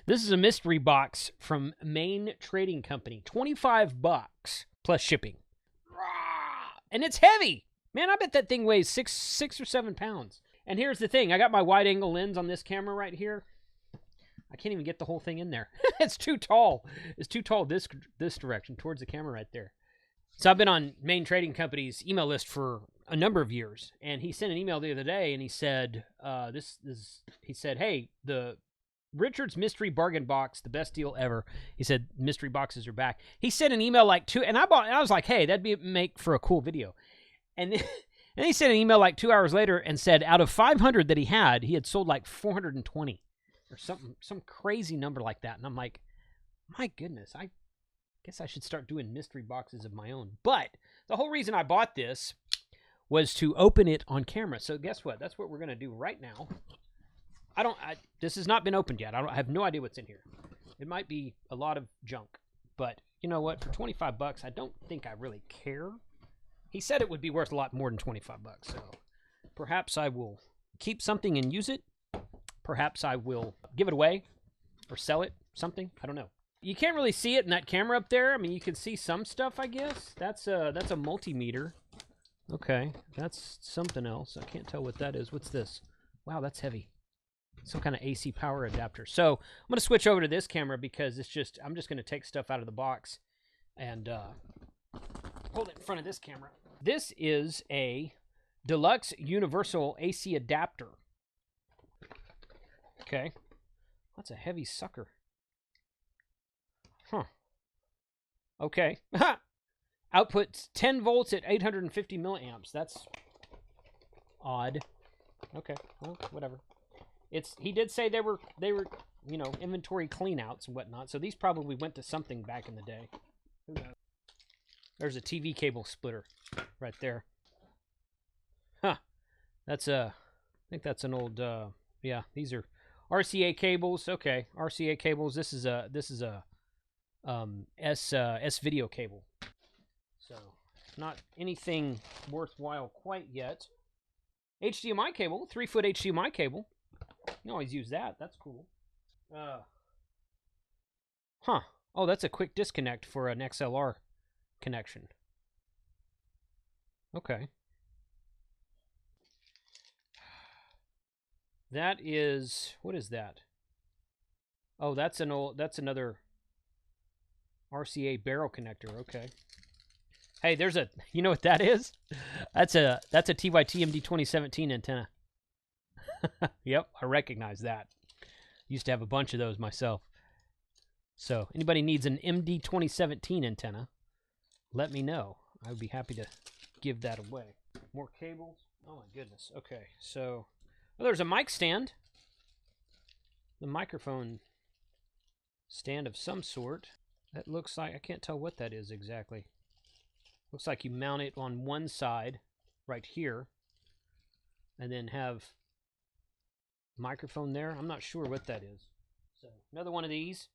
This is a mystery box from Maine Trading Company. $25 plus shipping. And it's heavy. Man, I bet that thing weighs six or 7 pounds. And here's the thing. I got my wide angle lens on this camera right here. I can't even get the whole thing in there. It's too tall. It's too tall this direction towards the camera right there. So I've been on Maine Trading Company's email list for a number of years, and he sent an email the other day, and he said, he said, hey, the Richard's Mystery Bargain Box, the best deal ever. He said, mystery boxes are back. He sent an email like and I was like, hey, that'd make for a cool video. And then he sent an email like 2 hours later and said, out of 500 that he had sold like 420 or some crazy number like that. And I'm like, my goodness, I guess I should start doing mystery boxes of my own. But the whole reason I bought this was to open it on camera. So guess what? That's what we're going to do right now. This has not been opened yet. I have no idea what's in here. It might be a lot of junk, but you know what? For $25, I don't think I really care. He said it would be worth a lot more than $25, so perhaps I will keep something and use it. Perhaps I will give it away or sell it, something. I don't know. You can't really see it in that camera up there. I mean, you can see some stuff, I guess. That's a multimeter. Okay, that's something else. I can't tell what that is. What's this? Wow, that's heavy. Some kind of AC power adapter. So I'm going to switch over to this camera because I'm just going to take stuff out of the box and hold it in front of this camera. This is a deluxe universal AC adapter. Okay. That's a heavy sucker. Huh. Okay. Output 10 volts at 850 milliamps. That's odd. Okay. Well, whatever. He did say they were, inventory cleanouts and whatnot. So these probably went to something back in the day. Who knows? There's a TV cable splitter right there. Huh. That's I think that's an old yeah, these are RCA cables. Okay, RCA cables. This is a S video cable. So, not anything worthwhile quite yet. HDMI cable, 3-foot HDMI cable. You can always use that. That's cool. Huh. Oh, that's a quick disconnect for an XLR connection. Okay. That is, what is that? Oh, that's another RCA barrel connector. Okay. Hey, you know what that is? That's a TYT MD 2017 antenna. Yep, I recognize that. Used to have a bunch of those myself. So, anybody needs an MD 2017 antenna, let me know. I would be happy to give that away. More cables. Oh my goodness. Okay, so there's a mic stand. The microphone stand of some sort. That looks like, I can't tell what that is exactly. Looks like you mount it on one side right here and then have microphone there. I'm not sure what that is. So another one of these.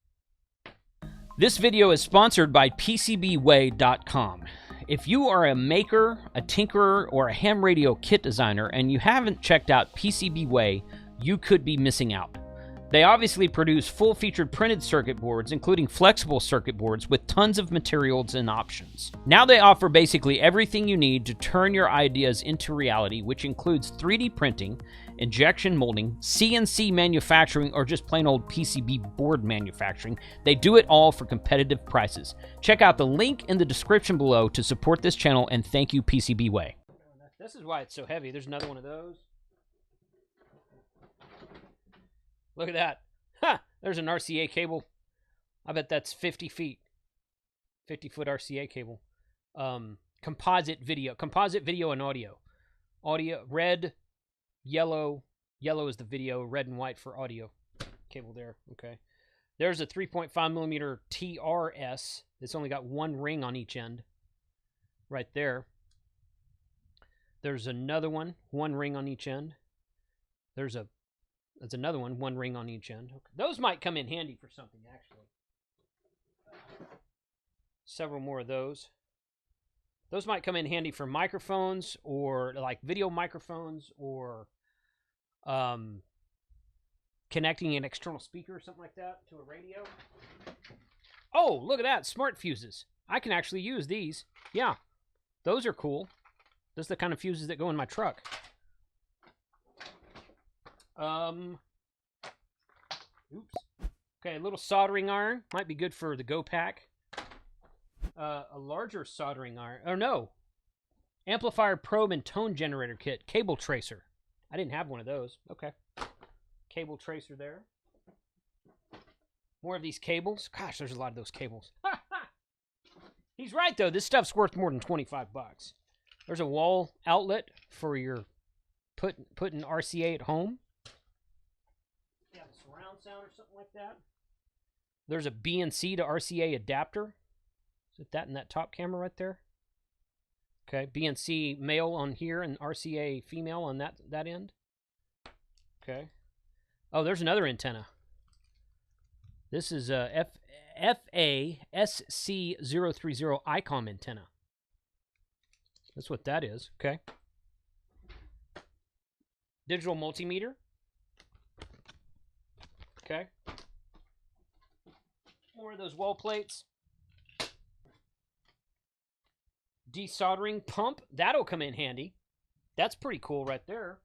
This video is sponsored by PCBWay.com. If you are a maker, a tinkerer, or a ham radio kit designer and you haven't checked out PCBWay, you could be missing out. They obviously produce full-featured printed circuit boards, including flexible circuit boards with tons of materials and options. Now they offer basically everything you need to turn your ideas into reality, which includes 3D printing, injection molding, CNC manufacturing, or just plain old PCB board manufacturing. They do it all for competitive prices. Check out the link in the description below to support this channel, and thank you, PCBWay. This is why it's so heavy. There's another one of those. Look at that. Ha! There's an RCA cable. I bet that's 50 feet. 50-foot RCA cable. Composite video and audio. Audio, red, yellow. Yellow is the video, red and white for audio. Cable there, okay. There's a 3.5 millimeter TRS. It's only got one ring on each end. Right there. There's another one ring on each end. There's another one ring on each end. Okay. Those might come in handy for something, actually. Several more of those. Those might come in handy for microphones, or like video microphones, or connecting an external speaker or something like that to a radio. Oh, look at that. Smart fuses. I can actually use these. Yeah, those are cool. Those are the kind of fuses that go in my truck. Oops. Okay, a little soldering iron. Might be good for the Go Pack. A larger soldering iron. Oh, no. Amplifier probe and tone generator kit. Cable tracer. I didn't have one of those. Okay. Cable tracer there. More of these cables. Gosh, there's a lot of those cables. He's right, though. This stuff's worth more than 25 bucks. There's a wall outlet for your putting RCA at home. Yeah, surround sound or something like that. There's a BNC to RCA adapter. Is it that in that top camera right there? Okay, BNC male on here and RCA female on that end. Okay. Oh, there's another antenna. This is a FASC030 ICOM antenna. That's what that is. Okay. Digital multimeter. Okay. More of those wall plates. Desoldering pump. That'll come in handy. That's pretty cool right there.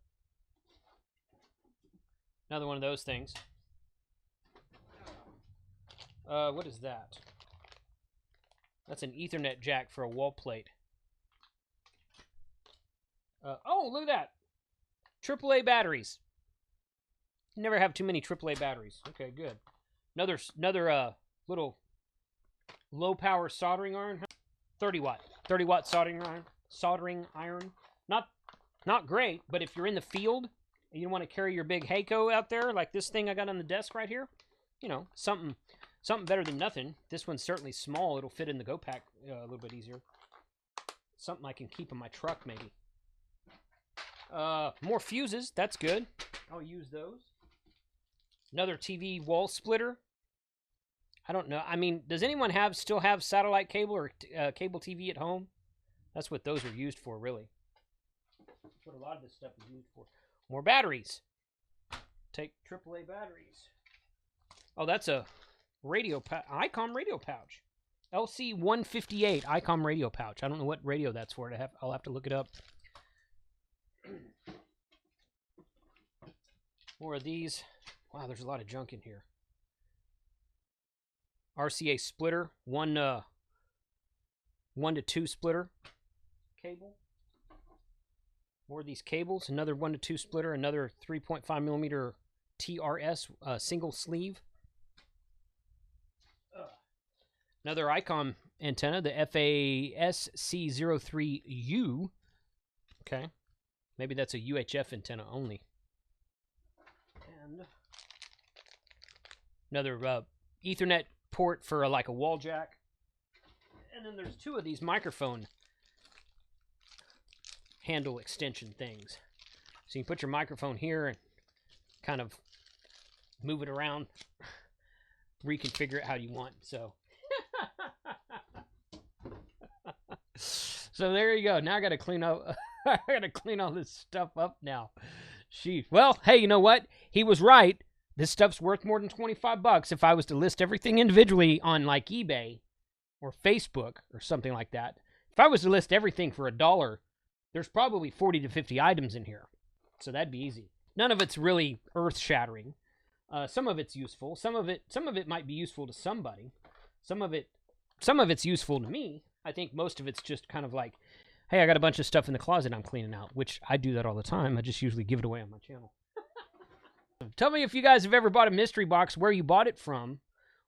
Another one of those things. What is that? That's an Ethernet jack for a wall plate. Oh, look at that. AAA batteries. Never have too many AAA batteries. Okay, good. Another little low power soldering iron. 30 watt soldering iron. Not great, but if you're in the field and you want to carry your big Heiko out there, like this thing I got on the desk right here, you know, something better than nothing. This one's certainly small. It'll fit in the Go Pack a little bit easier. Something I can keep in my truck, maybe. More fuses. That's good. I'll use those. Another TV wall splitter. I don't know. I mean, does anyone still have satellite cable or cable TV at home? That's what those are used for, really. That's what a lot of this stuff is used for. More batteries. Take AAA batteries. Oh, that's a ICOM radio pouch. LC158 ICOM radio pouch. I don't know what radio that's for. I'll have to look it up. More of these. Wow, there's a lot of junk in here. RCA splitter, 1 to 2 splitter cable. More of these cables. Another 1 to 2 splitter. Another 3.5 millimeter TRS single sleeve. Another ICOM antenna, the FASC03U. Okay. Maybe that's a UHF antenna only. And another Ethernet port for like a wall jack. And then there's 2 of these microphone handle extension things. So you put your microphone here and kind of move it around, reconfigure it how you want. So so there you go. Now I got to clean up. I got to clean all this stuff up now. Sheesh. Well, hey, you know what? He was right. This stuff's worth more than 25 bucks if I was to list everything individually on like eBay or Facebook or something like that. If I was to list everything for $1, there's probably 40 to 50 items in here. So that'd be easy. None of it's really earth-shattering. Some of it's useful. Some of it might be useful to somebody. Some of it's useful to me. I think most of it's just kind of like, hey, I got a bunch of stuff in the closet I'm cleaning out, which I do that all the time. I just usually give it away on my channel. Tell me if you guys have ever bought a mystery box, where you bought it from,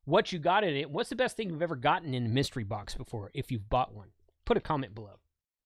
what you got in it. What's the best thing you've ever gotten in a mystery box before, if you've bought one? Put a comment below.